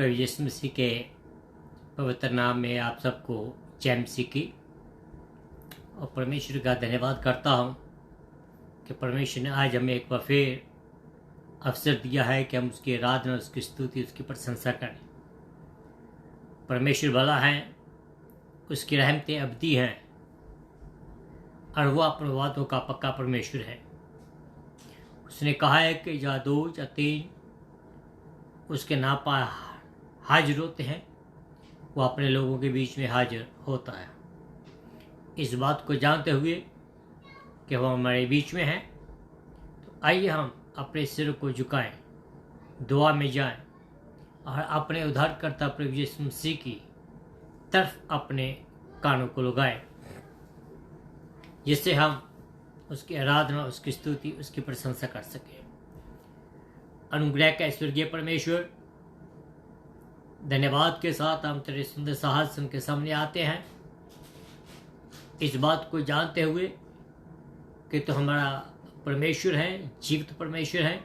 प्रभु यीशु मसीह के पवित्र नाम में आप सबको जय मसीह की। और परमेश्वर का धन्यवाद करता हूँ कि परमेश्वर ने आज हमें एक बार फिर अवसर दिया है कि हम उसकी आराधना, उसकी स्तुति, उसकी प्रशंसा करें। परमेश्वर भला है, उसकी रहमतें अबदी हैं और वह अपने वादों का पक्का परमेश्वर है। उसने कहा है कि जहाँ दो या तीन उसके नाम पर हाजिर होते हैं, वो अपने लोगों के बीच में हाजिर होता है। इस बात को जानते हुए कि वह हमारे बीच में है, तो आइए हम अपने सिर को झुकाएं, दुआ में जाएं और अपने उद्धारकर्ता प्रभु यीशु मसीह की तरफ अपने कानों को लगाएं, जिससे हम उसकी आराधना, उसकी स्तुति, उसकी प्रशंसा कर सकें। अनुग्रह का स्वर्गीय परमेश्वर, धन्यवाद के साथ हम तेरे सुंदर सिंहासन के सामने आते हैं, इस बात को जानते हुए कि तो हमारा परमेश्वर है, जीवित परमेश्वर है।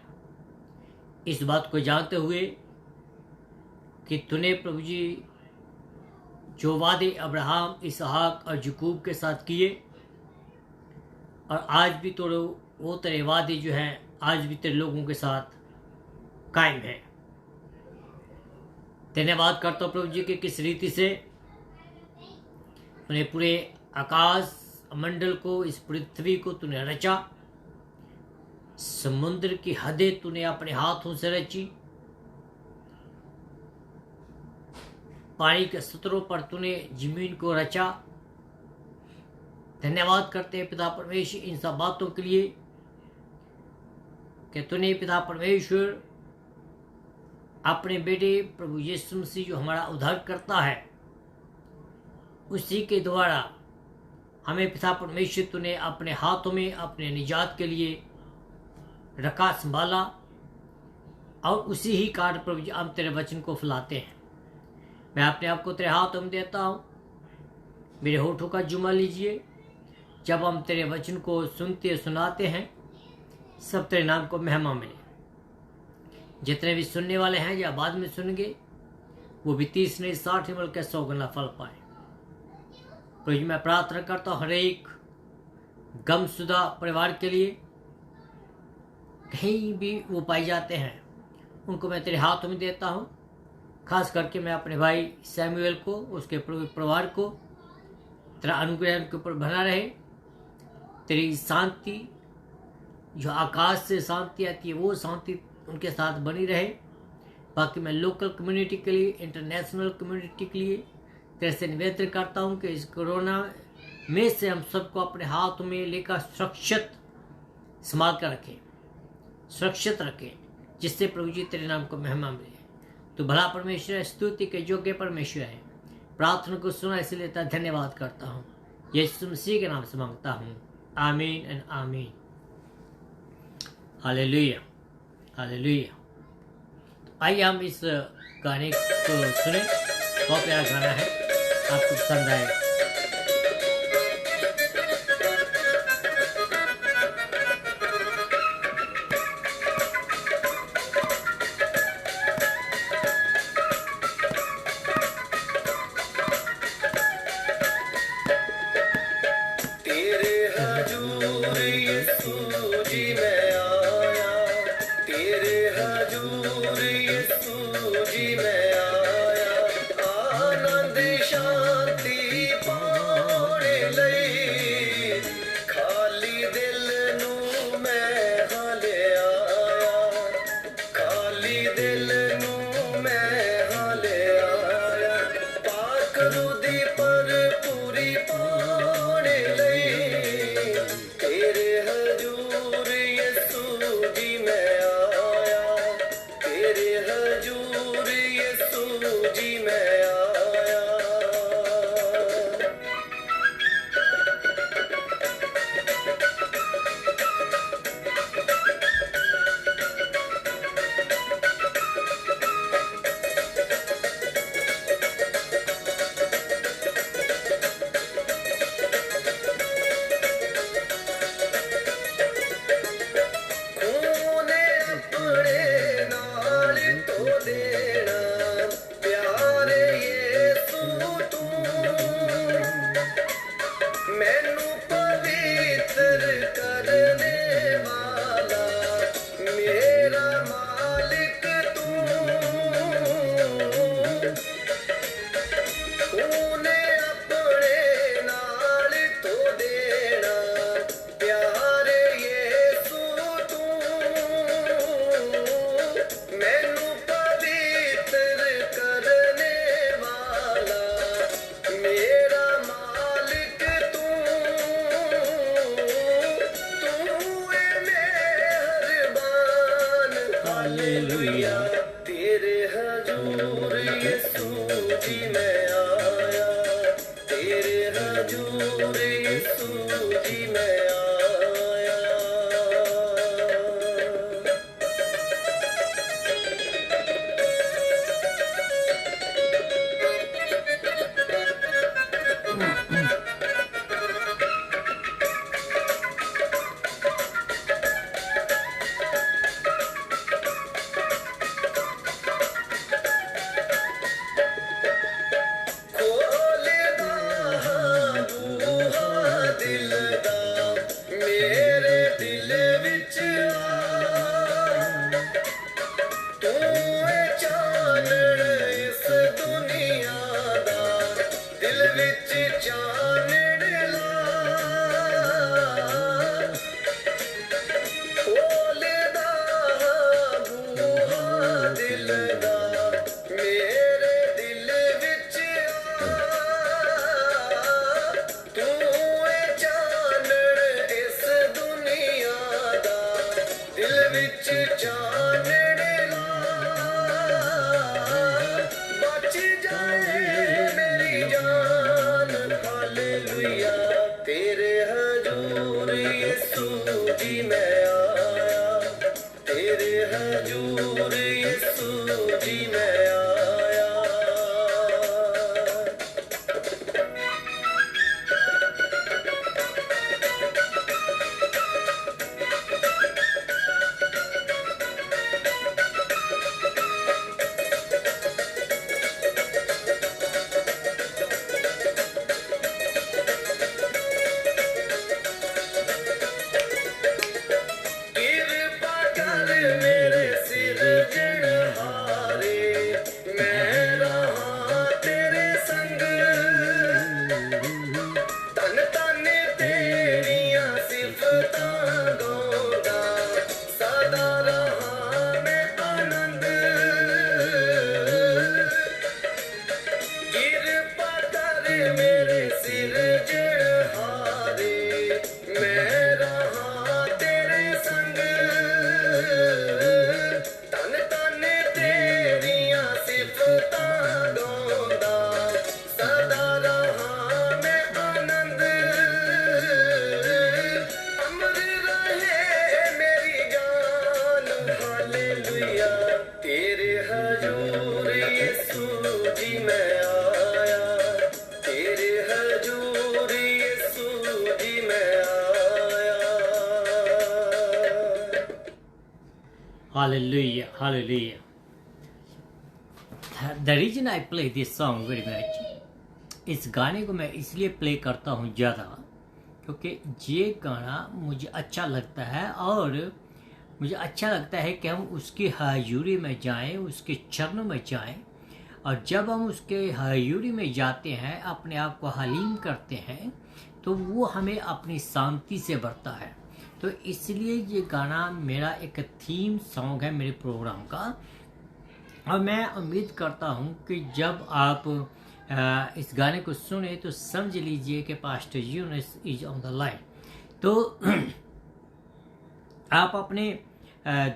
इस बात को जानते हुए कि तूने प्रभु जी जो वादे अब्राहम, इसहाक और याकूब के साथ किए, और आज भी तो वो तेरे वादे जो हैं आज भी तेरे लोगों के साथ कायम है। धन्यवाद करता हूँ प्रभु जी के किस रीति से तूने पूरे आकाश मंडल को, इस पृथ्वी को तूने रचा। समुद्र की हदें तूने अपने हाथों से रची, पानी के स्तरों पर तूने जमीन को रचा। धन्यवाद करते हैं पिता परमेश्वर इन सब बातों के लिए कि तूने पिता परमेश्वर अपने बेटे प्रभु यीशु मसीह जो हमारा उद्धार करता है, उसी के द्वारा हमें पिता परमेश्वर तूने अपने हाथों में अपने निजात के लिए रखा, संभाला, और उसी ही कारण प्रभु जी हम तेरे वचन को फैलाते हैं। मैं अपने आप को तेरे हाथों में देता हूँ, मेरे होठों का जुम्मा लीजिए। जब हम तेरे वचन को सुनते सुनाते हैं, सब तेरे नाम को महिमा मिले। जितने भी सुनने वाले हैं या बाद में सुनेंगे, वो भी 30 नहीं 60 बल्कि 100 गुना फल पाए। प्रभु जी मैं प्रार्थना करता हूँ हर एक गमशुदा परिवार के लिए, कहीं भी वो पाए जाते हैं, उनको मैं तेरे हाथों में देता हूँ। खास करके मैं अपने भाई सैमुएल को, उसके परिवार को, तेरा अनुग्रह उनके ऊपर बना रहे। तेरी शांति जो आकाश से शांति आती है, वो शांति उनके साथ बनी रहे। बाकी मैं लोकल कम्युनिटी के लिए, इंटरनेशनल कम्युनिटी के लिए तेरे से निवेदन करता हूँ कि इस कोरोना में से हम सबको अपने हाथ में लेकर सुरक्षित संभाल कर रखें, सुरक्षित रखें, जिससे प्रभु जी तेरे नाम को महिमा मिले। तो भला परमेश्वर है, स्तुति के योग्य परमेश्वर है। प्रार्थना को सुना इसलिए धन्यवाद करता हूँ, यीशु मसीह के नाम से मांगता हूँ, आमीन एंड आमीन। Hallelujah, hallelujah. तो आइए हम इस गाने को सुने, बहुत प्यारा गाना है, आपको पसंद आएगा। Hallelujah, hallelujah. The reason I play this song very much, इस गाने को मैं इसलिए प्ले करता हूँ ज़्यादा क्योंकि ये गाना मुझे अच्छा लगता है और मुझे अच्छा लगता है कि हम उसकी हाज़ुरी में जाएं, उसके चरणों में जाएं, और जब हम उसके हाज़ुरी में जाते हैं, अपने आप को हलीम करते हैं, तो वो हमें अपनी शांति से भरता है। तो इसलिए ये गाना मेरा एक थीम सॉन्ग है मेरे प्रोग्राम का, और मैं उम्मीद करता हूँ कि जब आप इस गाने को सुने तो समझ लीजिए कि pastor Yunus is on the line. तो आप अपने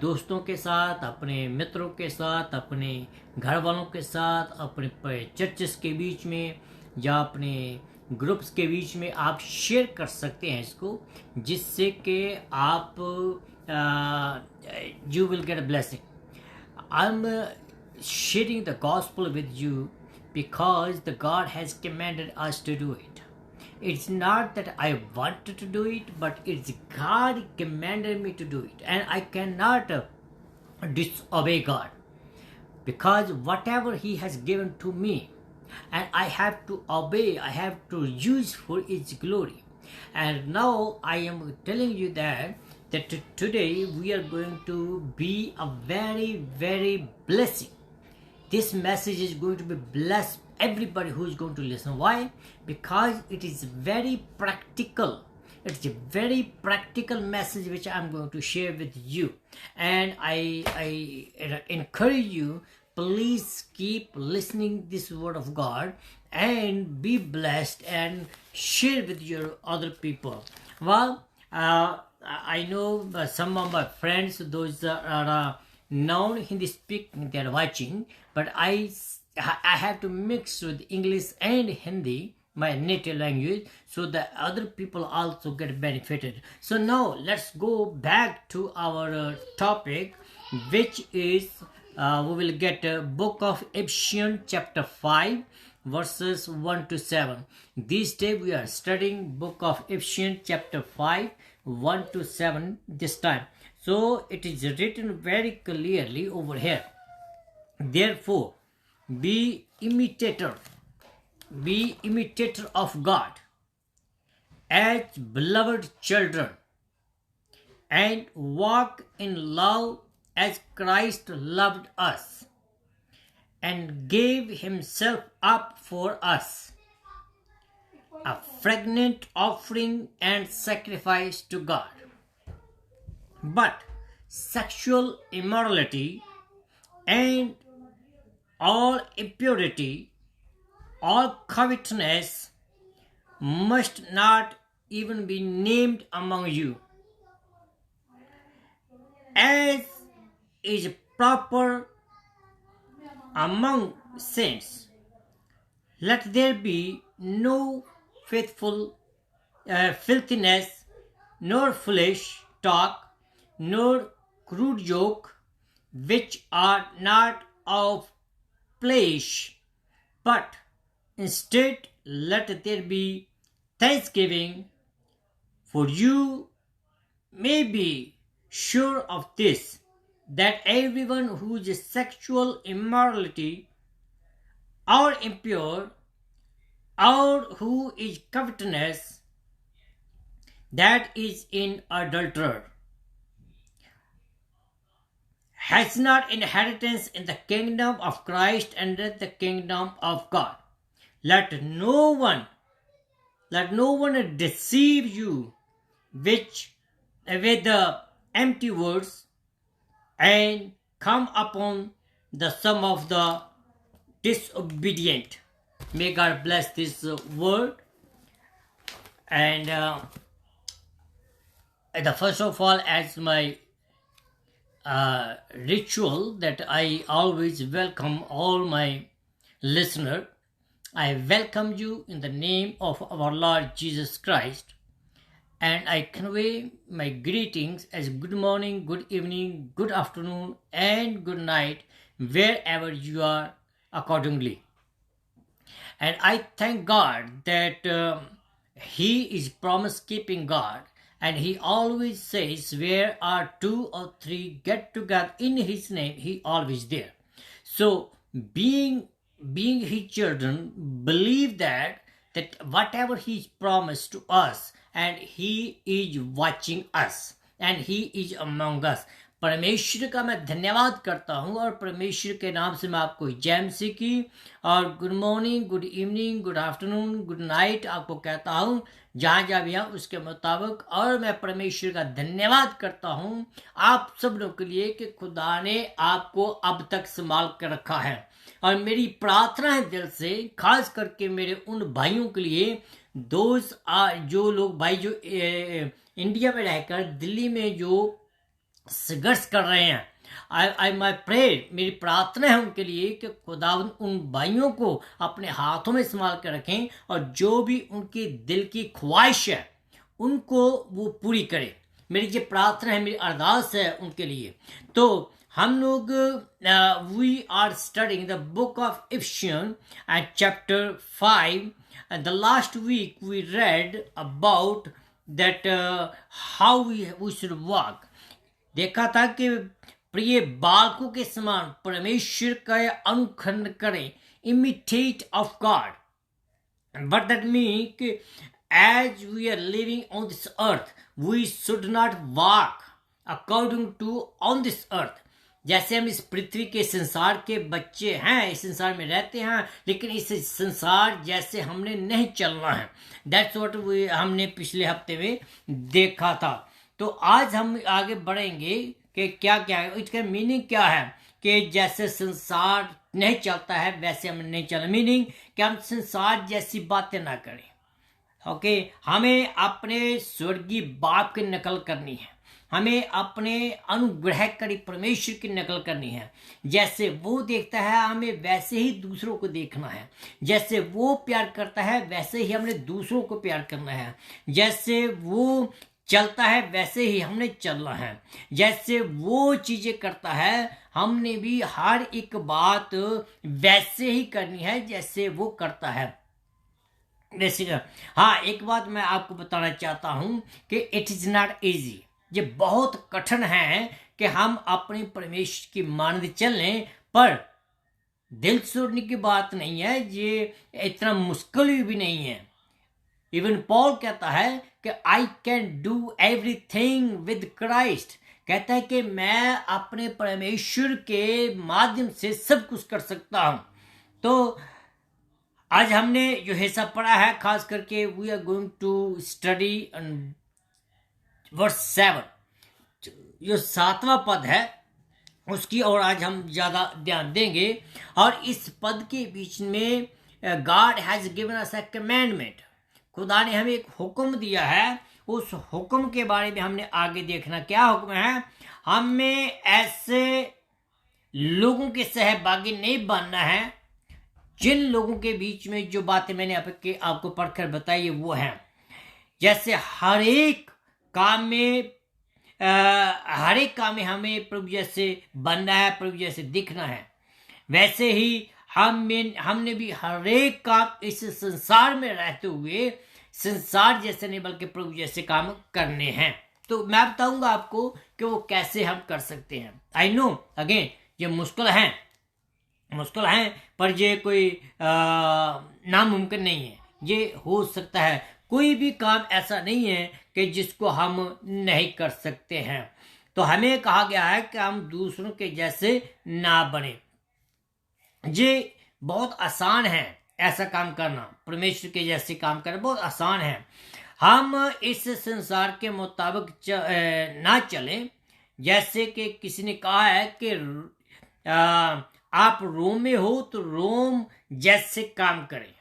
दोस्तों के साथ, अपने मित्रों के साथ, अपने घर वालों के साथ, अपने चर्चेस के बीच में या अपने ग्रुप्स के बीच में आप शेयर कर सकते हैं इसको, जिससे कि आप you will get a blessing. I am sharing the gospel with you because the God has commanded us to do it. It's not that I wanted to do it, but it's God commanded me to do it, and I cannot disobey God, because whatever He has given to me, and I have to obey, I have to use for His glory. And now I am telling you that today we are going to be a very, very blessing. This message is going to be bless everybody who is going to listen. Why? Because it is very practical. It's a very practical message which I'm going to share with you. And I encourage you, please keep listening this word of God and be blessed and share with your other people. Well, I know some of my friends, those are non-Hindi speaking, they are watching, but I have to mix with English and Hindi, my native language, so that other people also get benefited. So now let's go back to our topic, which is we will get book of Ephesians chapter 5 verses 1 to 7. This day we are studying book of Ephesians chapter 5 1 to 7 this time. So it is written very clearly over here. Therefore, be imitator of God as beloved children, and walk in love as Christ loved us and gave himself up for us, a fragrant offering and sacrifice to God. But sexual immorality and all impurity, all covetousness must not even be named among you, as is proper among saints. Let there be no filthiness, nor foolish talk, nor crude joke, which are not of flesh, but instead let there be thanksgiving. For you may be sure of this, that everyone who is sexual immorality or impure, or who is covetous, that is in adulterer, has not inheritance in the kingdom of Christ and the kingdom of God. Let no one deceive you with the empty words, and come upon the some of the disobedient. May God bless this word. And the first of all, as my ritual that I always welcome all my listeners, I welcome you in the name of our Lord Jesus Christ, and I convey my greetings as good morning, good evening, good afternoon, and good night, wherever you are accordingly. And I thank God that He is promise-keeping God, and He always says, where are 2 or 3 get together in His name, He always there. So being His children, believe that whatever He's promised to us, and He is watching us, and He is among us. परमेश्वर का मैं धन्यवाद करता हूँ, और परमेश्वर के नाम से मैं आपको जय मसीह की और good morning, good evening, good afternoon, good night आपको कहता हूँ, जहाँ जहाँ भी हैं उसके मुताबिक। और मैं परमेश्वर का धन्यवाद करता हूँ आप सब लोगों के लिए कि खुदा ने आपको अब तक संभाल कर रखा है। और मेरी प्रार्थना है दिल से, खास करके मेरे उन भाइयों के लिए, जो लोग भाई जो इंडिया में रहकर दिल्ली में जो संघर्ष कर रहे हैं, आई माई प्रे, मेरी प्रार्थना है उनके लिए कि खुदा उन भाइयों को अपने हाथों में संभाल कर रखें, और जो भी उनके दिल की ख्वाहिश है उनको वो पूरी करे। मेरी ये प्रार्थना है, मेरी अरदास है उनके लिए। तो हम लोग we are studying the book of Ephesians and chapter 5, and the last week we read about that how we should walk। देखा था कि प्रिय बालकों के समान परमेश्वर का अनुकरण करें, imitate of God। But that means as we are living on this earth, we should not walk according to on this earth। जैसे हम इस पृथ्वी के संसार के बच्चे हैं, इस संसार में रहते हैं, लेकिन इस संसार जैसे हमने नहीं चलना है। दैट्स व्हाट हमने पिछले हफ्ते में देखा था। तो आज हम आगे बढ़ेंगे कि क्या क्या है, इसका मीनिंग क्या है कि जैसे संसार नहीं चलता है वैसे हम नहीं चलना। मीनिंग कि हम संसार जैसी बातें ना करें। ओके, हमें अपने स्वर्गीय बाप की नकल करनी है, हमें अपने अनुग्रहकारी परमेश्वर की नकल करनी है। जैसे वो देखता है हमें वैसे ही दूसरों को देखना है, जैसे वो प्यार करता है वैसे ही हमने दूसरों को प्यार करना है, जैसे वो चलता है वैसे ही हमने चलना है, जैसे वो चीजें करता है हमने भी हर एक बात वैसे ही करनी है जैसे वो करता है। हाँ, एक बात मैं आपको बताना चाहता हूं कि इट इज नॉट इजी, ये बहुत कठिन है कि हम अपने परमेश्वर की मानते चलें, पर दिल छोड़ने की बात नहीं है, ये इतना मुश्किल भी नहीं है। इवन पॉल कहता है कि I can do everything with Christ, कहता है कि मैं अपने परमेश्वर के माध्यम से सब कुछ कर सकता हूं। तो आज हमने जो हिस्सा पढ़ा है, खास करके we are going to study verse 7, जो 7वां पद है उसकी ओर आज हम ज्यादा ध्यान देंगे। और इस पद के बीच में God has given us a commandment, खुदा ने हमें एक हुक्म दिया है। उस हुक्म के बारे में हमने आगे देखना। क्या हुक्म है? हमें ऐसे लोगों के सहभागी नहीं बनना है जिन लोगों के बीच में जो बातें मैंने आपको पढ़कर बताई वो है, जैसे हर एक काम में हमें प्रभु जैसे बनना है, प्रभु जैसे दिखना है। वैसे ही हमने भी हर एक काम इस संसार में रहते हुए संसार जैसे नहीं बल्कि प्रभु जैसे काम करने हैं। तो मैं बताऊंगा आपको कि वो कैसे हम कर सकते हैं। आई नो अगेन ये मुश्किल है, पर ये कोई नामुमकिन नहीं है। ये हो सकता है। कोई भी काम ऐसा नहीं है कि जिसको हम नहीं कर सकते हैं। तो हमें कहा गया है कि हम दूसरों के जैसे ना बने। ये बहुत आसान है ऐसा काम करना, परमेश्वर के जैसे काम करना बहुत आसान है। हम इस संसार के मुताबिक ना चलें। जैसे कि किसी ने कहा है कि आप रोम में हो तो रोम जैसे काम करें।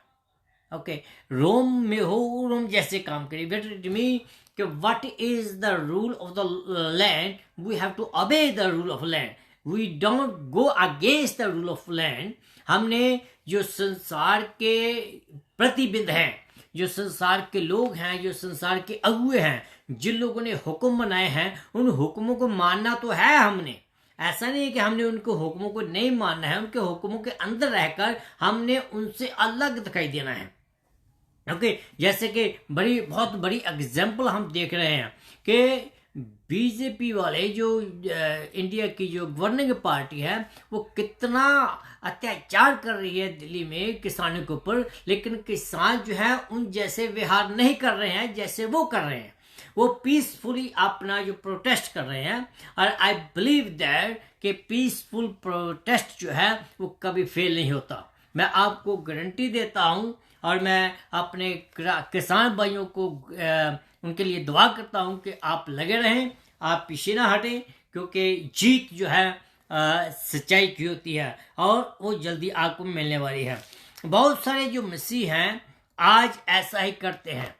ओके, रोम में हो रोम जैसे काम करें। बट इट मीन कि what is the rule of the land, we have to obey the rule of land, we don't go against the rule of land. हमने जो संसार के प्रतिबिंब हैं, जो संसार के लोग हैं, जो संसार के अगुए हैं, जिन लोगों ने हुक्म बनाए हैं, उन हुक्मों को मानना तो है हमने। ऐसा नहीं है कि हमने उनको हुक्मों को नहीं मानना है। उनके हुक्मों के अंदर रहकर हमने उनसे अलग दिखाई देना है। ओके, जैसे कि बहुत बड़ी एग्जाम्पल हम देख रहे हैं कि बीजेपी वाले जो इंडिया की जो गवर्निंग पार्टी है वो कितना अत्याचार कर रही है दिल्ली में किसानों के ऊपर। लेकिन किसान जो है उन जैसे व्यवहार नहीं कर रहे हैं जैसे वो कर रहे हैं। वो पीसफुली अपना जो प्रोटेस्ट कर रहे हैं। और आई बिलीव दैट कि पीसफुल प्रोटेस्ट जो है वो कभी फेल नहीं होता। मैं आपको गारंटी देता हूं और मैं अपने किसान भाइयों को उनके लिए दुआ करता हूं कि आप लगे रहें, आप पीछे ना हटें, क्योंकि जीत जो है सच्चाई की होती है और वो जल्दी आपको मिलने वाली है। बहुत सारे जो मसीह हैं आज ऐसा ही करते हैं।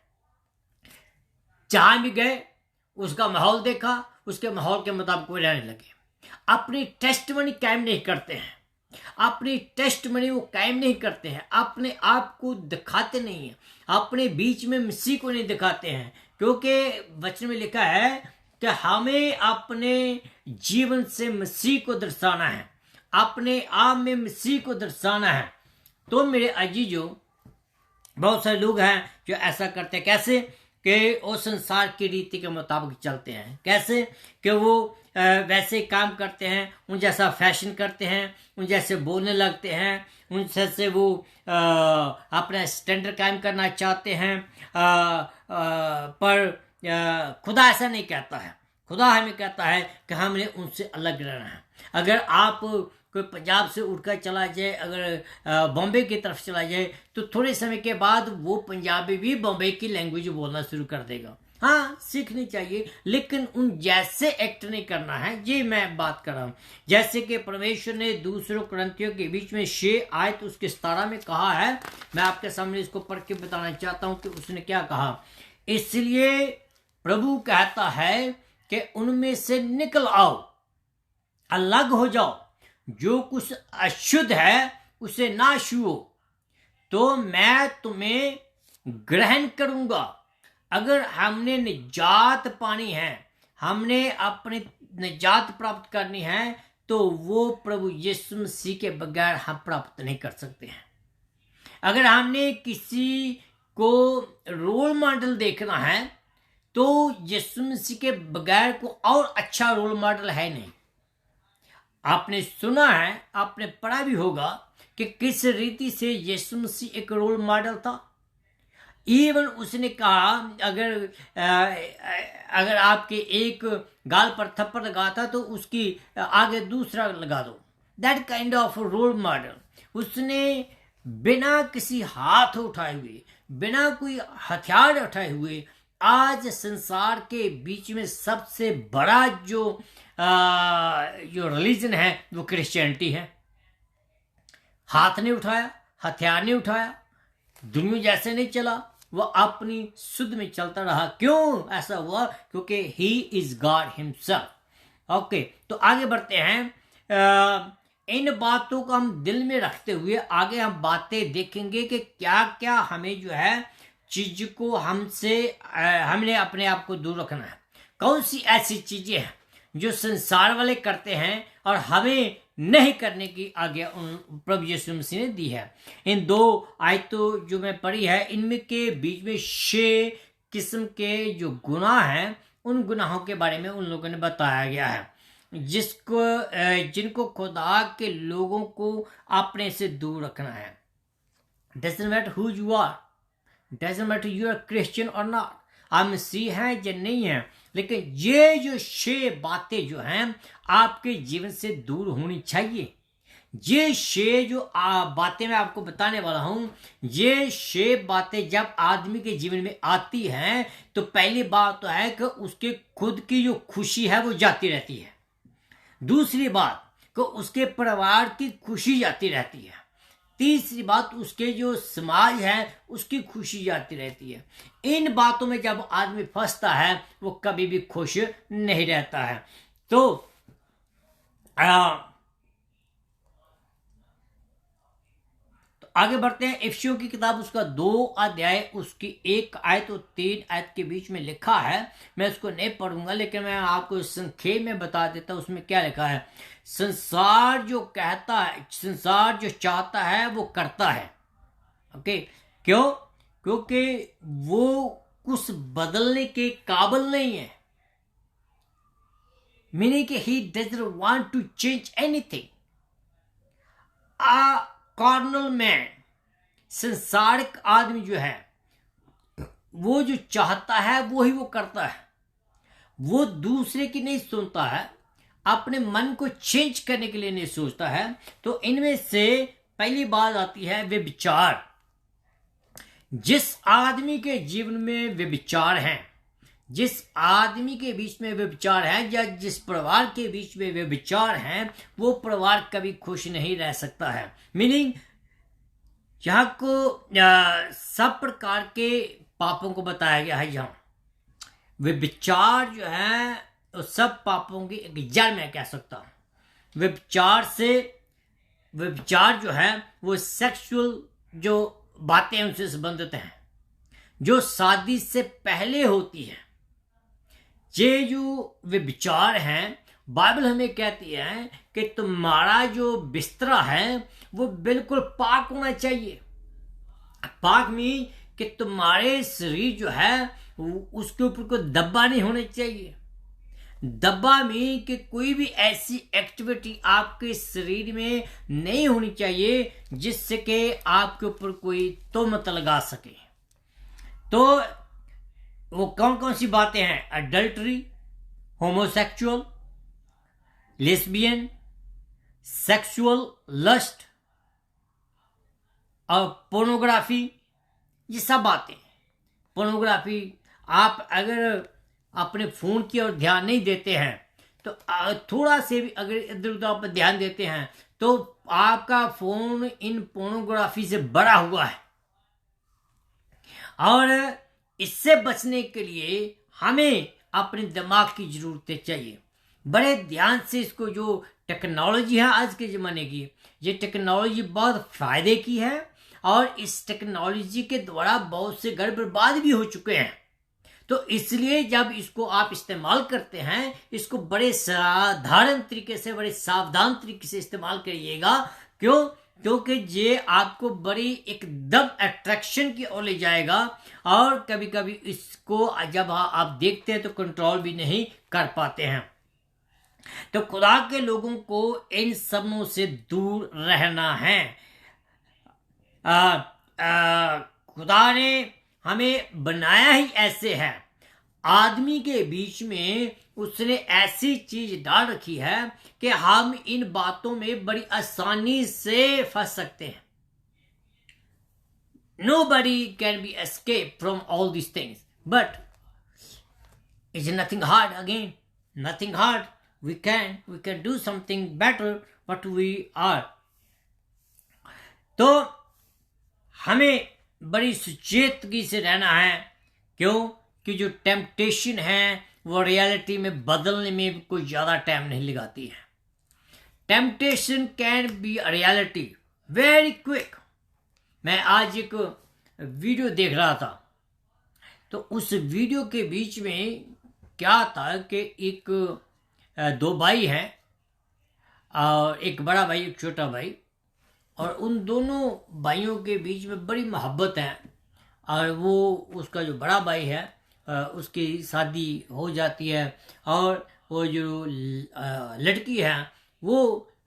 जहां भी गए उसका माहौल देखा, उसके माहौल के मुताबिक वो रहने लगे। अपनी टेस्टमनी कायम नहीं करते हैं, अपनी टेस्टमनी वो कायम नहीं करते हैं, अपने आप को दिखाते नहीं है, अपने बीच में मसीह को नहीं दिखाते हैं। क्योंकि वचन में लिखा है कि हमें अपने जीवन से मसीह को दर्शाना है, अपने आप में मसीह को दर्शाना है। तो मेरे अजीजों, बहुत सारे लोग हैं जो ऐसा करते हैं। कैसे कि वो संसार की रीति के मुताबिक चलते हैं। कैसे कि वो वैसे काम करते हैं, उन जैसा फैशन करते हैं, उन जैसे बोलने लगते हैं, उन जैसे वो अपना स्टैंडर्ड कायम करना चाहते हैं। पर खुदा ऐसा नहीं कहता है। खुदा हमें कहता है कि हमने उनसे अलग रहना है। अगर आप कोई पंजाब से उड़कर चला जाए, अगर बॉम्बे की तरफ चला जाए, तो थोड़े समय के बाद वो पंजाबी भी बॉम्बे की लैंग्वेज बोलना शुरू कर देगा। हाँ, सीखनी चाहिए, लेकिन उन जैसे एक्ट नहीं करना है। ये मैं बात कर रहा हूँ। जैसे कि परमेश्वर ने दूसरों कुरिन्थियों के बीच में 6 आयत उसके 17 में कहा है। मैं आपके सामने इसको पढ़ के बताना चाहता हूँ कि उसने क्या कहा। इसलिए प्रभु कहता है कि उनमें से निकल आओ, अलग हो जाओ, जो कुछ अशुद्ध है उसे ना छुओ, तो मैं तुम्हें ग्रहण करूंगा। अगर हमने निजात पानी है, हमने अपनी निजात प्राप्त करनी है, तो वो प्रभु यीशु मसीह के बगैर हम प्राप्त नहीं कर सकते हैं। अगर हमने किसी को रोल मॉडल देखना है, तो यीशु मसीह के बगैर को और अच्छा रोल मॉडल है नहीं। आपने सुना है, आपने पढ़ा भी होगा कि किस रीति से यीशु मसीह एक रोल मॉडल था। इवन उसने कहा अगर आपके एक गाल पर थप्पड़ लगा था तो उसकी आगे दूसरा लगा दो। That kind of role model. उसने बिना किसी हाथ उठाए हुए, बिना कोई हथियार उठाए हुए, आज संसार के बीच में सबसे बड़ा जो रिलीजन है वो क्रिश्चियनिटी है। हाथ नहीं उठाया, हथियार नहीं उठाया, दुनिया जैसे नहीं चला, वह अपनी शुद्ध में चलता रहा। क्यों ऐसा हुआ? क्योंकि he is God himself. Okay, तो आगे बढ़ते हैं। इन बातों को हम दिल में रखते हुए आगे हम बातें देखेंगे कि क्या क्या हमें जो है चीज को हमने अपने आप को दूर रखना है। कौन सी ऐसी चीजें हैं जो संसार वाले करते हैं और हमें नहीं करने की आज्ञा प्रभु यीशु मसीह ने दी है। इन 2 आयतों जो मैं पढ़ी है, इनमें के बीच में 6 किस्म के जो गुनाह हैं, उन गुनाहों के बारे में उन लोगों ने बताया गया है जिनको खुदा के लोगों को अपने से दूर रखना है। Doesn't matter who you are, doesn't matter you are Christian और नॉट, आप मसीह हैं या नहीं है, लेकिन ये जो 6 बातें जो हैं आपके जीवन से दूर होनी चाहिए। ये 6 जो बातें मैं आपको बताने वाला हूं, ये 6 बातें जब आदमी के जीवन में आती हैं तो पहली बात तो है कि उसके खुद की जो खुशी है वो जाती रहती है। दूसरी बात कि उसके परिवार की खुशी जाती रहती है। तीसरी बात, उसके जो समाज है उसकी खुशी जाती रहती है। इन बातों में जब आदमी फंसता है वो कभी भी खुश नहीं रहता है। तो आगे बढ़ते हैं। इफिसियों की किताब उसका 2 अध्याय उसकी 1 आयत और 3 आयत के बीच में लिखा है। मैं उसको नहीं पढ़ूंगा, लेकिन मैं आपको संक्षेप में बता देता हूं उसमें क्या लिखा है। संसार जो कहता है, संसार जो चाहता है वो करता है। ओके, क्यों? क्योंकि वो कुछ बदलने के काबिल नहीं है। मीनिंग कि he doesn't want to change anything. Carnal man, संसारिक आदमी जो है वो जो चाहता है वो ही वो करता है। वो दूसरे की नहीं सुनता है, अपने मन को चेंज करने के लिए नहीं सोचता है। तो इनमें से पहली बात आती है व्यभिचार। जिस आदमी के जीवन में व्यभिचार है, जिस आदमी के बीच में व्यभिचार है या जिस परिवार के बीच में व्यभिचार है, वो परिवार कभी खुश नहीं रह सकता है। मीनिंग यहाँ को सब प्रकार के पापों को बताया गया है। यहाँ व्यभिचार जो है तो सब पापों की एक जड़ मैं कह सकता हूं। व्यभिचार जो है वो सेक्सुअल जो बातें उनसे संबंधित हैं, जो शादी से पहले होती है। ये जो व्यभिचार हैं, बाइबल हमें कहती है कि तुम्हारा जो बिस्तरा है वो बिल्कुल पाक होना चाहिए। पाक मीन कि तुम्हारे शरीर जो है उसके ऊपर कोई धब्बा नहीं होना चाहिए। धब्बा मीन कि कोई भी ऐसी एक्टिविटी आपके शरीर में नहीं होनी चाहिए जिससे कि आपके ऊपर कोई तोहमत लगा सके। तो वो कौन कौन सी बातें हैं? Adultery, homosexual, lesbian, sexual lust और पोर्नोग्राफी, ये सब बातें। पोर्नोग्राफी, आप अगर अपने फोन की ओर ध्यान नहीं देते हैं तो थोड़ा से भी अगर इधर उधर आप ध्यान देते हैं तो आपका फोन इन पोर्नोग्राफी से भरा हुआ है। और इससे बचने के लिए हमें अपने दिमाग की जरूरत चाहिए। बड़े ध्यान से इसको, जो टेक्नोलॉजी है आज के ज़माने की, ये टेक्नोलॉजी बहुत फायदे की है और इस टेक्नोलॉजी के द्वारा बहुत से घर बर्बाद भी हो चुके हैं। तो इसलिए जब इसको आप इस्तेमाल करते हैं, इसको बड़े साधारण तरीके से, बड़े सावधान तरीके से इस्तेमाल करिएगा। क्यों? क्योंकि ये आपको बड़ी एकदम अट्रैक्शन की ओर ले जाएगा और कभी कभी इसको जब आप देखते हैं तो कंट्रोल भी नहीं कर पाते हैं। तो खुदा के लोगों को इन सबों से दूर रहना है। खुदा ने हमें बनाया ही ऐसे है। आदमी के बीच में उसने ऐसी चीज डाल रखी है कि हम इन बातों में बड़ी आसानी से फंस सकते हैं। Nobody can be escaped from all these things, but it's nothing hard again. Nothing hard. We can do something better what we are. तो हमें बड़ी सुचेतगी से रहना है। क्यों? कि जो टेम्पटेशन है वो रियलिटी में बदलने में कोई ज़्यादा टाइम नहीं लगाती है। Temptation can be a reality very quick. मैं आज एक वीडियो देख रहा था, तो उस वीडियो के बीच में क्या था कि एक दो भाई हैं, और एक बड़ा भाई एक छोटा भाई, और उन दोनों भाइयों के बीच में बड़ी मोहब्बत है। और वो उसका जो बड़ा भाई है उसकी शादी हो जाती है, और वो जो लड़की है वो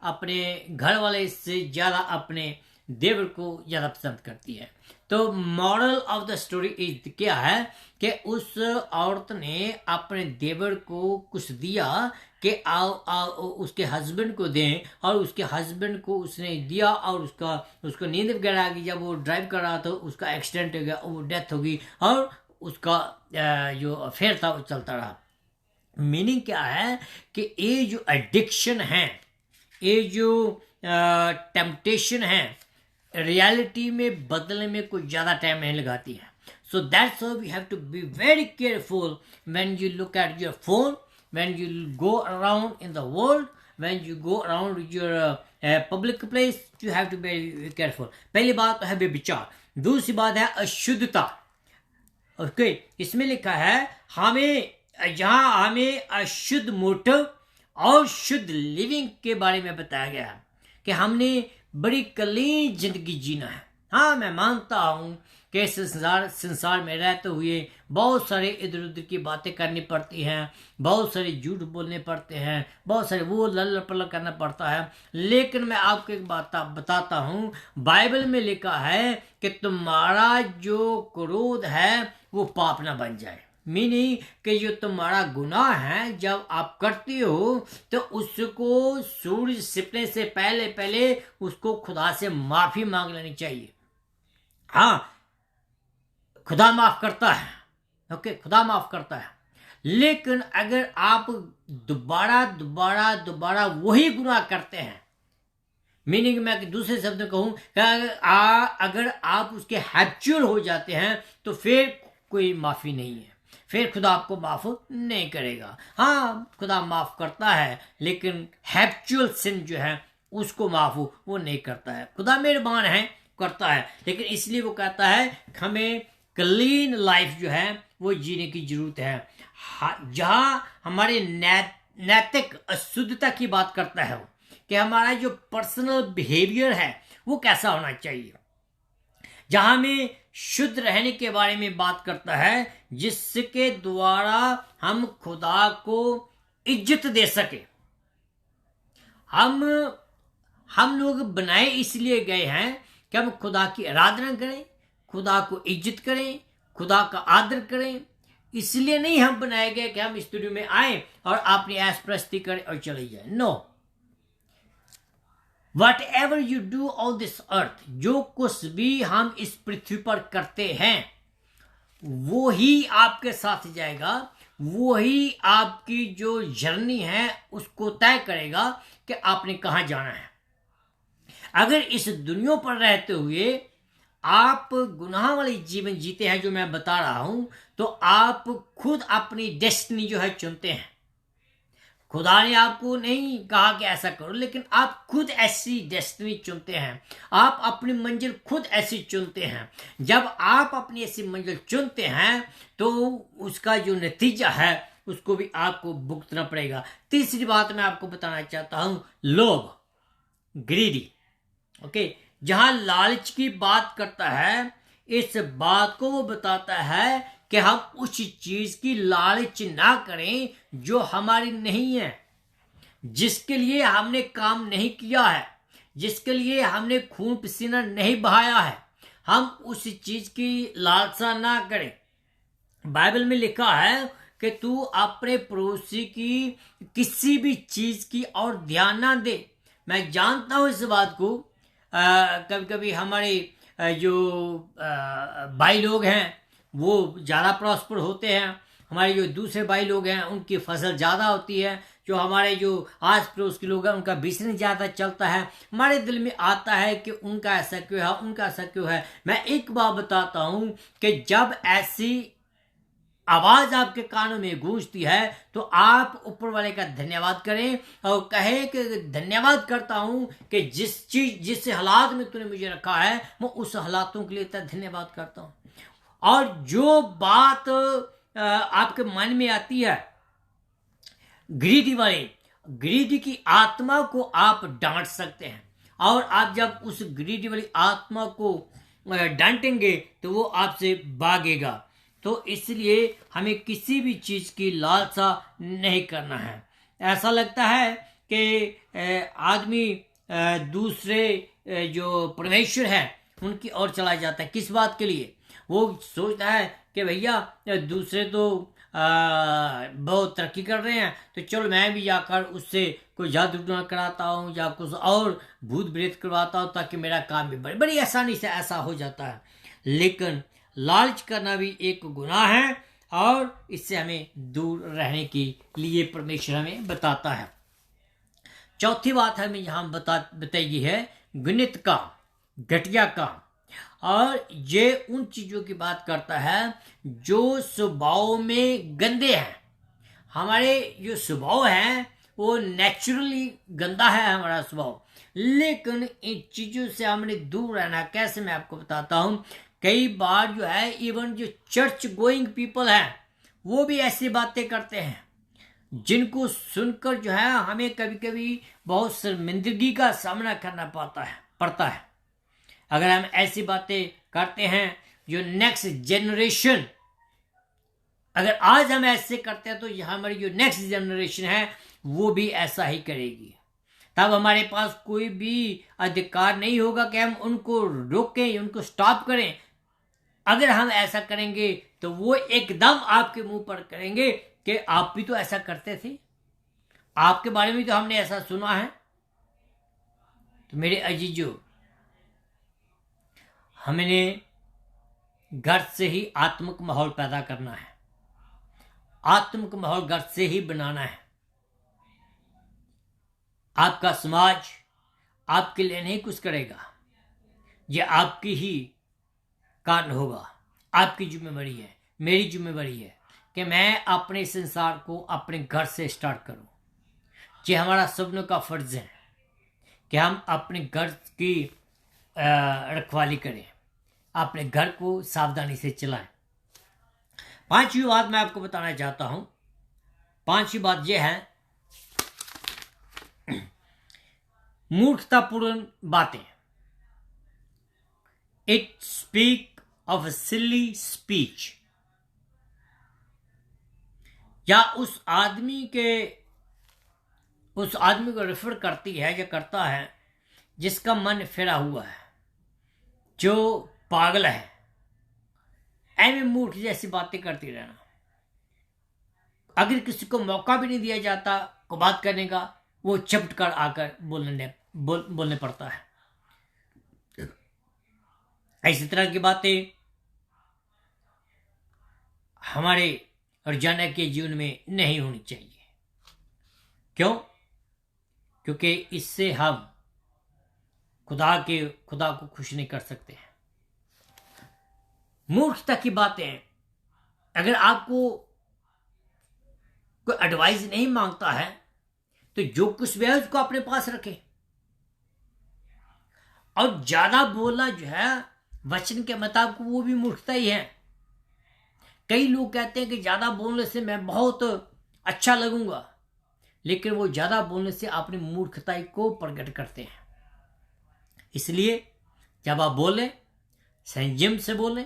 अपने घर वाले से ज़्यादा अपने देवर को ज़्यादा पसंद करती है। तो moral of the story is क्या है कि उस औरत ने अपने देवर को कुछ दिया कि आओ उसके हस्बैंड को दें, और उसके हस्बैंड को उसने दिया, और उसको नींद वगैरह आ गई। जब वो ड्राइव कर रहा था उसका एक्सीडेंट हो गया, वो डेथ हो गई, और उसका जो अफेयर था वो चलता रहा। मीनिंग क्या है कि ये जो एडिक्शन है, ये जो टेम्पटेशन है, रियलिटी में बदलने में कोई ज़्यादा टाइम नहीं लगाती है। So that's how we have to be very careful when you look at your phone, when you go around in the world, when you go around your public place, you have to be very careful. पहली बात तो है व्यभिचार, दूसरी बात है अशुद्धता। Okay, इसमें लिखा है हमें अशुद्ध मोटिव और शुद्ध लिविंग के बारे में बताया गया है कि हमने बड़ी क्लीन जिंदगी जीना है। हाँ, मैं मानता हूँ कि संसार में रहते हुए बहुत सारे इधर उधर की बातें करनी पड़ती हैं, बहुत सारे झूठ बोलने पड़ते हैं, बहुत सारे वो लल्ल पल्ल करना पड़ता है। लेकिन मैं आपको एक बात बताता हूँ, बाइबल में लिखा है कि तुम्हारा जो क्रोध है वो पाप ना बन जाए। मीनिंग कि जो तुम्हारा गुनाह है जब आप करते हो तो उसको सूरज छिपने से पहले उसको खुदा से माफी मांग लेनी चाहिए। हाँ, खुदा माफ करता है, ओके, खुदा माफ करता है। लेकिन अगर आप दोबारा वही गुनाह करते हैं, मीनिंग मैं दूसरे शब्द में कहूं अगर आप उसके हैबिचुअल हो जाते हैं तो फिर कोई माफी नहीं है, फिर खुदा आपको माफ नहीं करेगा। हाँ, खुदा माफ करता है, लेकिन हैबिचुअल सिन जो है उसको माफ वो नहीं करता है। खुदा मेहरबान है, करता है, लेकिन इसलिए वो कहता है हमें क्लीन लाइफ जो है वो जीने की जरूरत है। जहां हमारे नैतिक अशुद्धता की बात करता है वो कि हमारा जो पर्सनल बिहेवियर है वो कैसा होना चाहिए, जहां में शुद्ध रहने के बारे में बात करता है, जिसके द्वारा हम खुदा को इज्जत दे सके। हम लोग बनाए इसलिए गए हैं कि हम खुदा की आराधना करें, खुदा को इज्जत करें, खुदा का आदर करें। इसलिए नहीं हम बनाए गए कि हम इस दुनिया में आए और अपनी ऐशप्रस्ती करें और चले जाए। No, Whatever you do on this earth, जो कुछ भी हम इस पृथ्वी पर करते हैं वो ही आपके साथ जाएगा, वो ही आपकी जो जर्नी है उसको तय करेगा कि आपने कहाँ जाना है। अगर इस दुनिया पर रहते हुए आप गुनाह वाली जीवन जीते हैं जो मैं बता रहा हूं, तो आप खुद अपनी डेस्टिनी जो है चुनते हैं। खुदा ने आपको नहीं कहा कि ऐसा करो, लेकिन आप खुद ऐसी डेस्टिनी चुनते हैं, आप अपनी मंजिल खुद ऐसी चुनते हैं। जब आप अपनी ऐसी मंजिल चुनते हैं तो उसका जो नतीजा है उसको भी आपको भुगतना पड़ेगा। तीसरी बात मैं आपको बताना चाहता हूं, लोभ, ग्रीडी। ओके, जहां लालच की बात करता है, इस बात को वो बताता है कि हम उस चीज की लालच ना करें जो हमारी नहीं है, जिसके लिए हमने काम नहीं किया है, जिसके लिए हमने खून पसीना नहीं बहाया है। हम उस चीज की लालसा ना करें। बाइबल में लिखा है कि तू अपने पड़ोसी की किसी भी चीज की और ध्यान ना दे। मैं जानता हूं इस बात को। कभी कभी हमारे जो भाई लोग हैं वो ज़्यादा प्रॉस्पर होते हैं, हमारे जो दूसरे भाई लोग हैं उनकी फसल ज़्यादा होती है, जो हमारे जो आस पड़ोस के लोग हैं उनका बिजनेस ज़्यादा चलता है। हमारे दिल में आता है कि उनका ऐसा क्यों है, उनका ऐसा क्यों है। मैं एक बात बताता हूं कि जब ऐसी आवाज आपके कानों में गूंजती है तो आप ऊपर वाले का धन्यवाद करें और कहें कि धन्यवाद करता हूं कि जिस हालात में तूने मुझे रखा है मैं उस हालातों के लिए धन्यवाद करता हूं। और जो बात आपके मन में आती है ग्रीडी की आत्मा को आप डांट सकते हैं, और आप जब उस ग्रीडी वाली आत्मा को डांटेंगे तो वो आपसे भागेगा। तो इसलिए हमें किसी भी चीज की लालसा नहीं करना है। ऐसा लगता है कि आदमी दूसरे जो परमेश्वर है उनकी ओर चला जाता है। किस बात के लिए? वो सोचता है कि भैया दूसरे तो बहुत तरक्की कर रहे हैं तो चलो मैं भी जाकर उससे कोई जादू टोना कराता हूँ या कुछ और भूत प्रेत करवाता हूँ ताकि मेरा काम भी बड़ी आसानी से ऐसा हो जाता है। लेकिन लालच करना भी एक गुनाह है और इससे हमें दूर रहने के लिए परमेश्वर हमें बताता है। चौथी बात हमें यहाँ बताई है गणित का घटिया काम, और ये उन चीजों की बात करता है जो स्वभाव में गंदे हैं। हमारे जो स्वभाव है वो नेचुरली गंदा है हमारा स्वभाव, लेकिन इन चीजों से हमने दूर रहना कैसे मैं आपको बताता हूं। कई बार जो है इवन जो चर्च गोइंग पीपल है वो भी ऐसी बातें करते हैं जिनको सुनकर जो है हमें कभी कभी बहुत शर्मिंदगी का सामना करना पड़ता है। अगर हम ऐसी बातें करते हैं जो नेक्स्ट जनरेशन, अगर आज हम ऐसे करते हैं तो हमारी जो नेक्स्ट जनरेशन है वो भी ऐसा ही करेगी। तब हमारे पास कोई भी अधिकार नहीं होगा कि हम उनको रोकें, उनको स्टॉप करें। अगर हम ऐसा करेंगे तो वो एकदम आपके मुंह पर करेंगे कि आप भी तो ऐसा करते थे, आपके बारे में तो हमने ऐसा सुना है। तो मेरे अजीजों, हमने घर से ही आत्मिक माहौल पैदा करना है, आत्मिक माहौल घर से ही बनाना है। आपका समाज आपके लिए नहीं कुछ करेगा, यह आपकी ही कारण होगा। आपकी जिम्मेवारी है, मेरी जिम्मेवारी है कि मैं अपने संसार को अपने घर से स्टार्ट करूं। ये हमारा सबनों का फर्ज है कि हम अपने घर की रखवाली करें, अपने घर को सावधानी से चलाएं। पांचवी बात मैं आपको बताना चाहता हूं। पांचवी बात यह है मूर्खतापूर्ण बातें। It speak of silly speech, या उस आदमी को रेफर करती है या करता है जिसका मन फिरा हुआ है, जो पागल है। ऐसे मूर्ख जैसी बातें करती रहना। अगर किसी को मौका भी नहीं दिया जाता को बात करने का, वो चपट कर आकर बोलने पड़ता है। इसी तरह की बातें हमारे रोजाना के जीवन में नहीं होनी चाहिए। क्यों? क्योंकि इससे हम खुदा को खुश नहीं कर सकते हैं। मूर्खता की बातें, अगर आपको कोई एडवाइस नहीं मांगता है तो जो कुछ भी है उसको अपने पास रखें। और ज्यादा बोलना जो है वचन के मुताबिक वो भी मूर्खता ही है। कई लोग कहते हैं कि ज्यादा बोलने से मैं बहुत अच्छा लगूंगा, लेकिन वो ज्यादा बोलने से अपनी मूर्खताई को प्रकट करते हैं। इसलिए जब आप बोलें संयम से बोलें,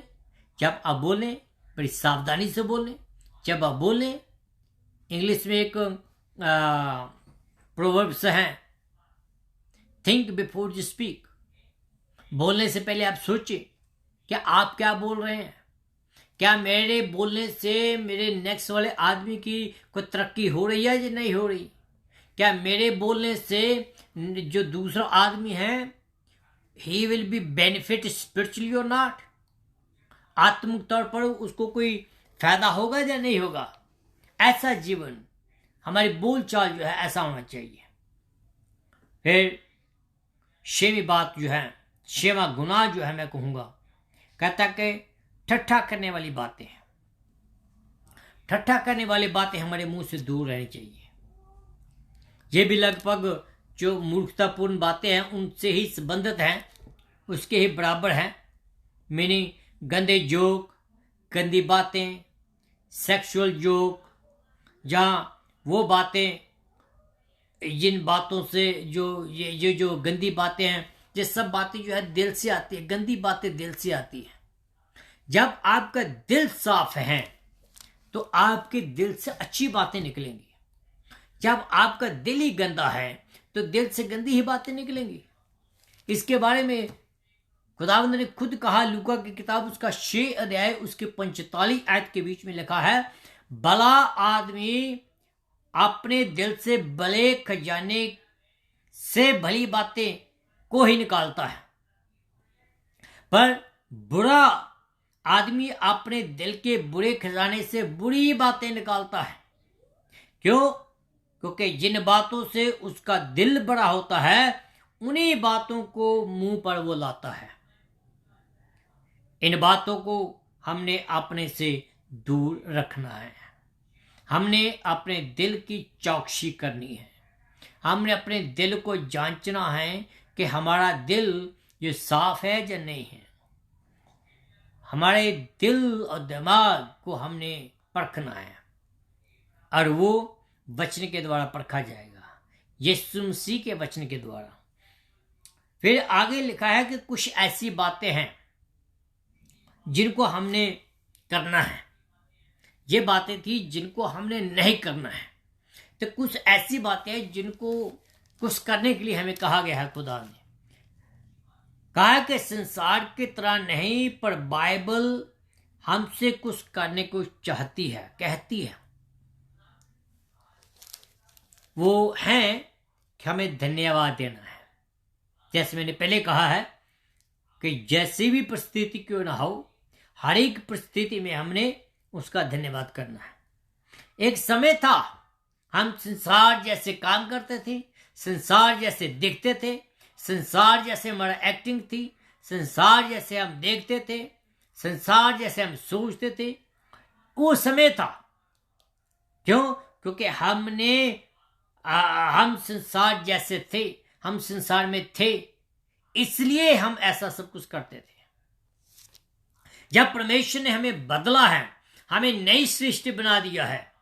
जब आप बोलें बड़ी सावधानी से बोलें। जब आप बोलें, इंग्लिश में एक प्रोवर्ब्स है, थिंक बिफोर यू स्पीक। बोलने से पहले आप सोचें, क्या आप क्या बोल रहे हैं? क्या मेरे बोलने से मेरे नेक्स्ट वाले आदमी की कोई तरक्की हो रही है या नहीं हो रही? क्या मेरे बोलने से जो दूसरा आदमी है he will be benefit spiritually और नॉट? आत्मिक तौर पर उसको कोई फायदा होगा या नहीं होगा? ऐसा जीवन, हमारी बोलचाल जो है ऐसा होना चाहिए। फिर छेवीं बात जो है, छेवां गुनाह जो है मैं कहूंगा, कहता कि ठट्ठा करने वाली बातें हैं। ठट्ठा करने वाली बातें हमारे मुंह से दूर रहनी चाहिए। ये भी लगभग जो मूर्खतापूर्ण बातें हैं उनसे ही संबंधित हैं, उसके ही बराबर हैं। मीनिंग गंदे जोक, गंदी बातें, सेक्सुअल जोक, जहाँ वो बातें, जिन बातों से ये जो गंदी बातें हैं, ये सब बातें जो है दिल से आती है। गंदी बातें दिल से आती है। जब आपका दिल साफ है तो आपके दिल से अच्छी बातें निकलेंगी। जब आपका दिल ही गंदा है तो दिल से गंदी ही बातें निकलेंगी। इसके बारे में खुदावंद ने खुद कहा, लूका की किताब उसका 6 अध्याय उसके 45 आयत के बीच में लिखा है, भला आदमी अपने दिल से भले खजाने से भली बातें को ही निकालता है, पर बुरा आदमी अपने दिल के बुरे खजाने से बुरी बातें निकालता है। क्यों? क्योंकि जिन बातों से उसका दिल बड़ा होता है उन्हीं बातों को मुंह पर वो लाता है। इन बातों को हमने अपने से दूर रखना है। हमने अपने दिल की चौकसी करनी है। हमने अपने दिल को जांचना है कि हमारा दिल ये साफ है या नहीं है। हमारे दिल और दिमाग को हमने परखना है और वो वचन के द्वारा परखा जाएगा, यीशु मसीह के वचन के द्वारा। फिर आगे लिखा है कि कुछ ऐसी बातें हैं जिनको हमने करना है। ये बातें थी जिनको हमने नहीं करना है। तो कुछ ऐसी बातें हैं जिनको कुछ करने के लिए हमें कहा गया है। खुदा ने कहा कि संसार की तरह नहीं, पर बाइबल हमसे कुछ करने को चाहती है, कहती है। वो है कि हमें धन्यवाद देना है। जैसे मैंने पहले कहा है कि जैसी भी परिस्थिति क्यों ना हो, हर एक परिस्थिति में हमने उसका धन्यवाद करना है। एक समय था हम संसार जैसे काम करते थे, संसार जैसे दिखते थे, संसार जैसे हमारा एक्टिंग थी, संसार जैसे हम देखते थे, संसार जैसे हम सोचते थे, वो समय था। क्यों? क्योंकि हम संसार जैसे थे, हम संसार में थे, इसलिए हम ऐसा सब कुछ करते थे। जब परमेश्वर ने हमें बदला है, हमें नई सृष्टि बना दिया है,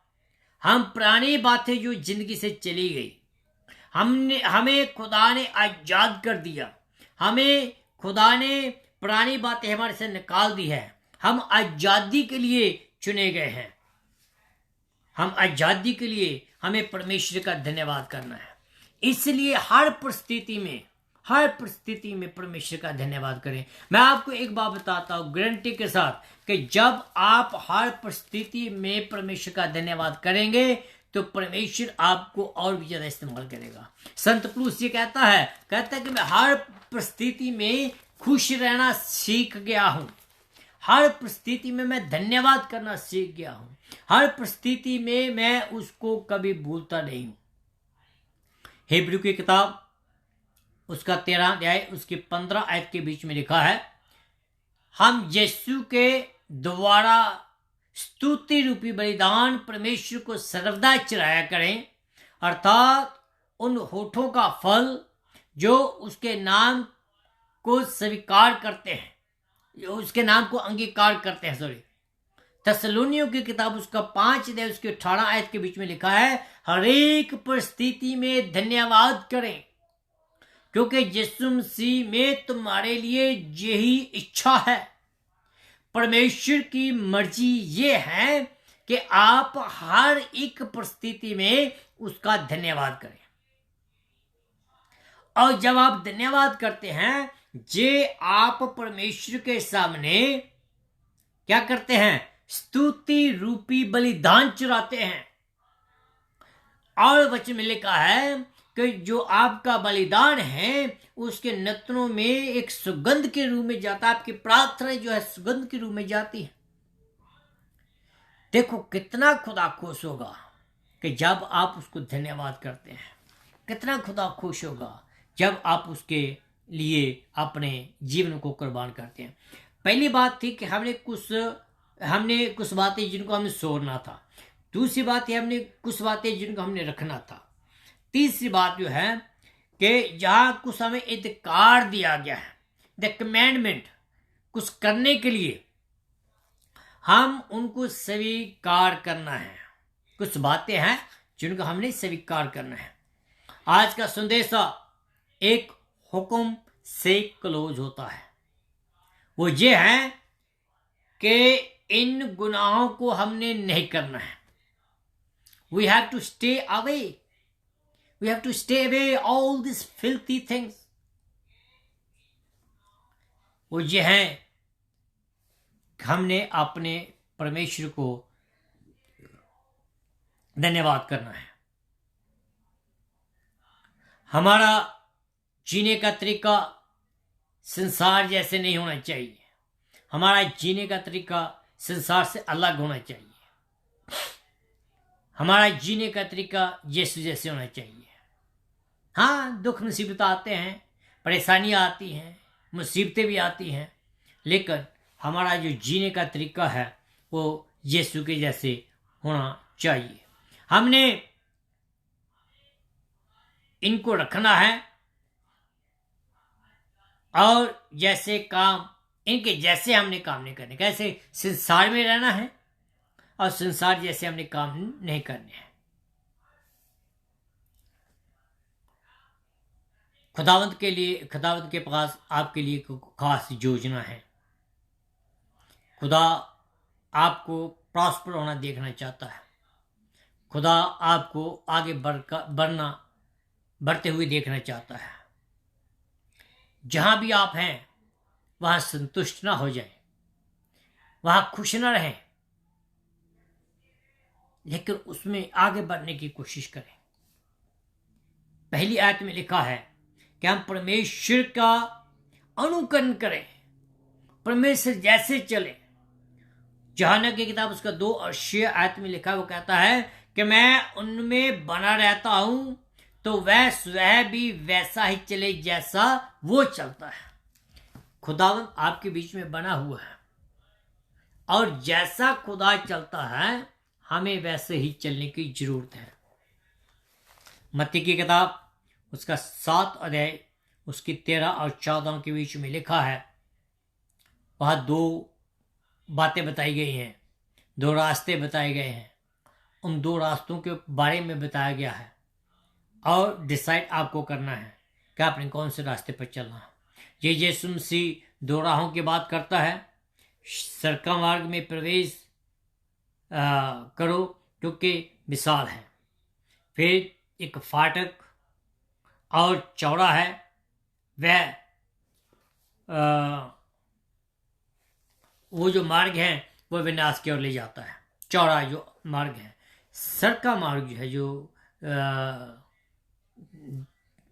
हम पुरानी बातें जो जिंदगी से चली गई, हमें खुदा ने आजाद कर दिया। हमें खुदा ने पुरानी बातें हमारे से निकाल दी है। हम आजादी के लिए चुने गए हैं। हम आजादी के लिए हमें परमेश्वर का धन्यवाद करना है। इसलिए हर परिस्थिति में परमेश्वर का धन्यवाद करें। मैं आपको एक बात बताता हूं गारंटी के साथ कि जब आप हर परिस्थिति में परमेश्वर का धन्यवाद करेंगे तो परमेश्वर आपको और भी ज्यादा इस्तेमाल करेगा। संत पौलुस ये कहता है कि मैं हर परिस्थिति में खुश रहना सीख गया हूं। हर परिस्थिति में मैं धन्यवाद करना सीख गया हूं। हर परिस्थिति में मैं उसको कभी भूलता नहीं हूं। हिब्रू की किताब उसका 13 अध्याय उसके 15 आयत के बीच में लिखा है, हम यीशु के द्वारा स्तुति रूपी बलिदान परमेश्वर को सर्वदा चढ़ाया करें, अर्थात उन होठों का फल जो उसके नाम को स्वीकार करते हैं, जो उसके नाम को अंगीकार करते हैं। थेसलोनियों की किताब उसका 5 अध्याय उसके 18 आयत के बीच में लिखा है, हर एक परिस्थिति में धन्यवाद करें, क्योंकि यीशु मसीह में तुम्हारे लिए यही इच्छा है। परमेश्वर की मर्जी ये है कि आप हर एक परिस्थिति में उसका धन्यवाद करें। और जब आप धन्यवाद करते हैं, जे आप परमेश्वर के सामने क्या करते हैं? स्तुति रूपी बलिदान चढ़ाते हैं। और वचन में लिखा है कि जो आपका बलिदान है उसके नतनों में एक सुगंध के रूप में जाता है। आपकी प्रार्थना जो है सुगंध के रूप में जाती है। देखो कितना खुदा खुश होगा कि जब आप उसको धन्यवाद करते हैं। कितना खुदा खुश होगा जब आप उसके लिए अपने जीवन को कुर्बान करते हैं। पहली बात थी कि हमने कुछ बातें जिनको हमें छोड़ना था। दूसरी बात है हमने कुछ बातें जिनको हमने रखना था। तीसरी बात जो है कि जहां कुछ हमें अधिकार दिया गया है, द कमेंडमेंट, कुछ करने के लिए हम उनको स्वीकार करना है। कुछ बातें हैं जिनको हमने स्वीकार करना है। आज का संदेशा एक हुक्म से क्लोज होता है। वो ये है कि इन गुनाहों को हमने नहीं करना है। We have to stay away. We have to stay away all these filthy things. वो ये है कि हमने अपने परमेश्वर को धन्यवाद करना है। हमारा जीने का तरीका संसार जैसे नहीं होना चाहिए। हमारा जीने का तरीका संसार से अलग होना चाहिए। हमारा जीने का तरीका यीशु जैसे होना चाहिए। हाँ, दुख मुसीबत आते हैं, परेशानियां आती हैं, मुसीबतें भी आती हैं, लेकिन हमारा जो जीने का तरीका है वो यीशु के जैसे होना चाहिए। हमने इनको रखना है और जैसे काम इनके जैसे हमने काम नहीं करने। कैसे? संसार में रहना है और संसार जैसे हमने काम नहीं करने हैं। खुदावंत के पास आपके लिए खास योजना है। खुदा आपको प्रॉस्पर होना देखना चाहता है। खुदा आपको आगे बढ़ते हुए देखना चाहता है। जहां भी आप हैं वहां संतुष्ट ना हो जाए, वहां खुश ना रहें, लेकिन उसमें आगे बढ़ने की कोशिश करें। पहली आयत में लिखा है कि हम परमेश्वर का अनुकरण करें, परमेश्वर जैसे चले। यूहन्ना की किताब उसका 2 और 6 आयत में लिखा है, वो कहता है कि मैं उनमें बना रहता हूं तो वह स्वयं भी वैसा ही चले जैसा वो चलता है। खुदावन आपके बीच में बना हुआ है और जैसा खुदा चलता है हमें वैसे ही चलने की जरूरत है। मत्ती की किताब उसका 7 अध्याय उसकी 13 और 14 के बीच में लिखा है। वहां 2 बातें बताई गई हैं, 2 रास्ते बताए गए हैं। उन 2 रास्तों के बारे में बताया गया है और डिसाइड आपको करना है कि आपने कौन से रास्ते पर चलना है। ये यीशु मसीह 2 राहों की बात करता है। सरका मार्ग में प्रवेश करो क्योंकि विशाल है, फिर एक फाटक और चौड़ा है, वह वो जो मार्ग है वो विनाश की ओर ले जाता है। चौड़ा जो मार्ग है, सरका मार्ग जो है, जो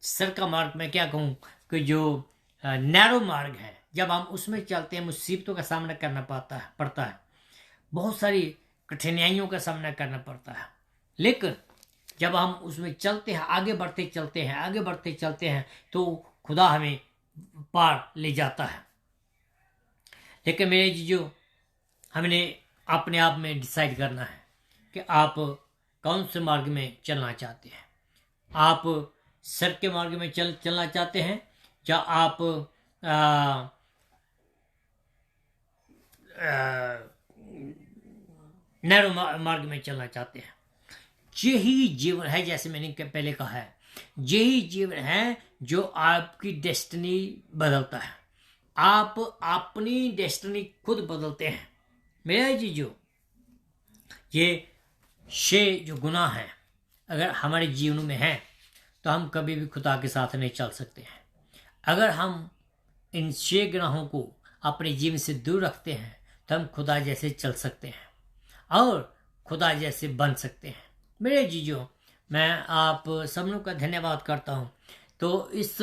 सरका मार्ग में क्या कहूँ कि जो नैरो मार्ग है, जब हम उसमें चलते हैं मुसीबतों का सामना करना पड़ता है, बहुत सारी कठिनाइयों का सामना करना पड़ता है। लेकिन जब हम उसमें चलते हैं, आगे बढ़ते चलते हैं तो खुदा हमें पार ले जाता है। लेकिन मेरे जीजो, हमने अपने आप में डिसाइड करना है कि आप कौन से मार्ग में चलना चाहते हैं। आप सर के मार्ग में चलना चाहते हैं या आप नैरो मार्ग में चलना चाहते हैं। यही जीवन है, जैसे मैंने पहले कहा है, यही जीवन है जो आपकी डेस्टिनी बदलता है। आप अपनी डेस्टिनी खुद बदलते हैं। मेरा जीजो, ये 6 जो गुनाह हैं अगर हमारे जीवन में हैं तो हम कभी भी खुदा के साथ नहीं चल सकते हैं। अगर हम इन 6 गुनाहों को अपने जीवन से दूर रखते हैं तो हम खुदा जैसे चल सकते हैं और खुदा जैसे बन सकते हैं। मेरे जीजों, मैं आप सब लोगों का धन्यवाद करता हूँ। तो इस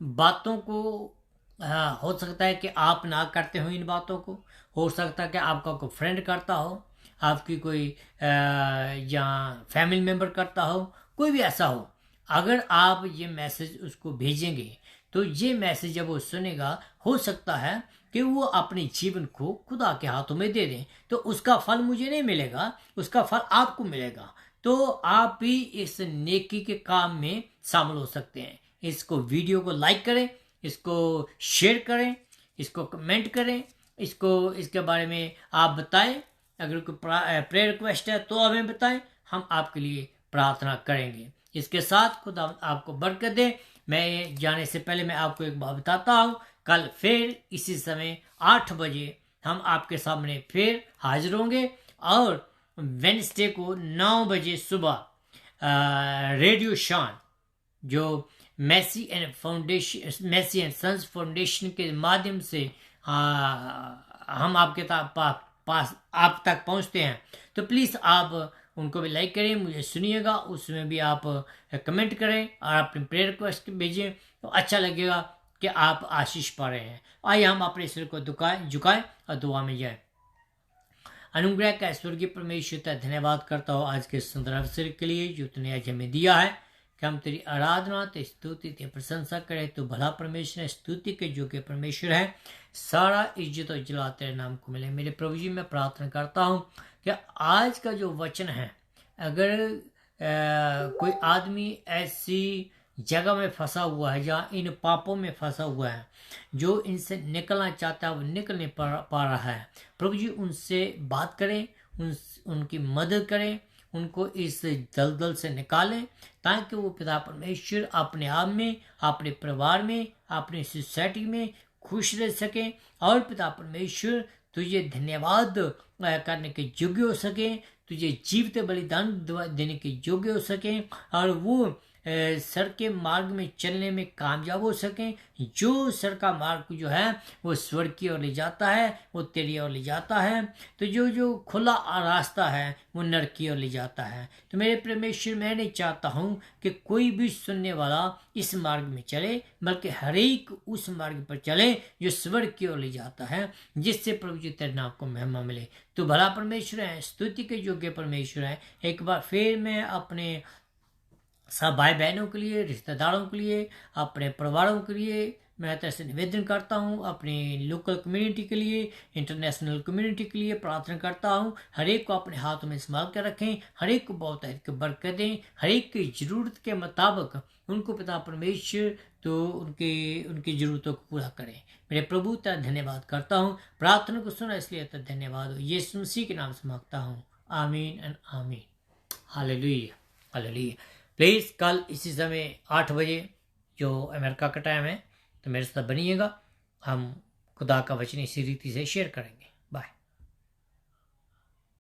बातों को हो सकता है कि आप ना करते हो, इन बातों को हो सकता है कि आपका कोई फ्रेंड करता हो, आपकी कोई या फैमिली मेम्बर करता हो, कोई भी ऐसा हो। अगर आप ये मैसेज उसको भेजेंगे तो ये मैसेज जब वो सुनेगा, हो सकता है कि वो अपने जीवन को खुदा के हाथों में दे दें। तो उसका फल मुझे नहीं मिलेगा, उसका फल आपको मिलेगा। तो आप भी इस नेकी के काम में शामिल हो सकते हैं। इसको वीडियो को लाइक करें, इसको शेयर करें, इसको कमेंट करें, इसको इसके बारे में आप बताएं। अगर कोई प्रेयर रिक्वेस्ट है तो हमें बताएं, हम आपके लिए प्रार्थना करेंगे। इसके साथ खुदा आपको बरकत दे। मैं जाने से पहले मैं आपको एक बात बताता हूँ, कल फिर इसी समय 8 बजे हम आपके सामने फिर हाजिर होंगे और वेडनेसडे को 9 बजे सुबह रेडियो शान जो मैसी एंड सन्स फाउंडेशन के माध्यम से हम आपके पास आप तक पहुंचते हैं। तो प्लीज़ आप उनको भी लाइक करें, मुझे सुनिएगा, उसमें भी आप कमेंट करें और अपने प्रेयर रिक्वेस्ट भेजें। तो अच्छा लगेगा कि आप आशीष पा रहे हैं। आइए हम अपने सिर को झुकाएं और दुआ में जाएं। अनुग्रह का स्वर्गीय परमेश्वर का धन्यवाद करता हूँ आज के सुंदर अवसर के लिए जो तूने आज हमें दिया है कि हम तेरी आराधना, तेरी स्तुति, तेरी प्रशंसा करें। तो भला परमेश्वर है, स्तुति के योग्य परमेश्वर है। सारा इज्जत और जलाल तेरे नाम को मिले। मेरे प्रभु जी, मैं प्रार्थना करता हूँ कि आज का जो वचन है, अगर कोई आदमी ऐसी जगह में फंसा हुआ है जहाँ इन पापों में फंसा हुआ है, जो इनसे निकलना चाहता है वो निकल नहीं पा रहा है, प्रभु जी उनसे बात करें, उनकी मदद करें, उनको इस दलदल से निकालें, ताकि वो पिता परमेश्वर अपने आप में, अपने परिवार में, अपनी सोसाइटी में खुश रह सकें और पिता परमेश्वर तुझे धन्यवाद करने के योग्य हो सके, तुझे जीवित बलिदान देने के योग्य हो सके और वो सर के मार्ग में चलने में कामयाब हो सकें। जो सर का मार्ग जो है वो स्वर्ग की ओर ले जाता है, वो तेरी ओर ले जाता है। तो जो खुला रास्ता है वो नरक की ओर ले जाता है। तो मेरे परमेश्वर, मैं नहीं चाहता हूँ कि कोई भी सुनने वाला इस मार्ग में चले, बल्कि हर एक उस मार्ग पर चले जो स्वर्ग की ओर ले जाता है, जिससे प्रभु जी तेरे नाम को महिमा मिले। तो भला परमेश्वर है, स्तुति के योग्य परमेश्वर है। एक बार फिर मैं अपने सब भाई बहनों के लिए, रिश्तेदारों के लिए, अपने परिवारों के लिए मैं तरह से निवेदन करता हूँ, अपनी लोकल कम्युनिटी के लिए, इंटरनेशनल कम्युनिटी के लिए प्रार्थना करता हूँ। हर एक को अपने हाथों में संभाल कर रखें, हर एक को बहुत बरकत दें, हर एक की ज़रूरत के मुताबिक उनको पिता परमेश्वर तो उनकी ज़रूरतों को पूरा करें। मेरे प्रभु तेरा धन्यवाद करता हूँ, प्रार्थना को सुना इसलिए तेरा धन्यवाद हो। यीशु मसीह के नाम से मांगता हूँ, आमीन एंड आमीन। Hallelujah, hallelujah. प्लीज़ कल इसी समय 8 बजे जो अमेरिका का टाइम है, तो मेरे साथ बनिएगा। हम खुदा का वचन इसी रीति से शेयर करेंगे।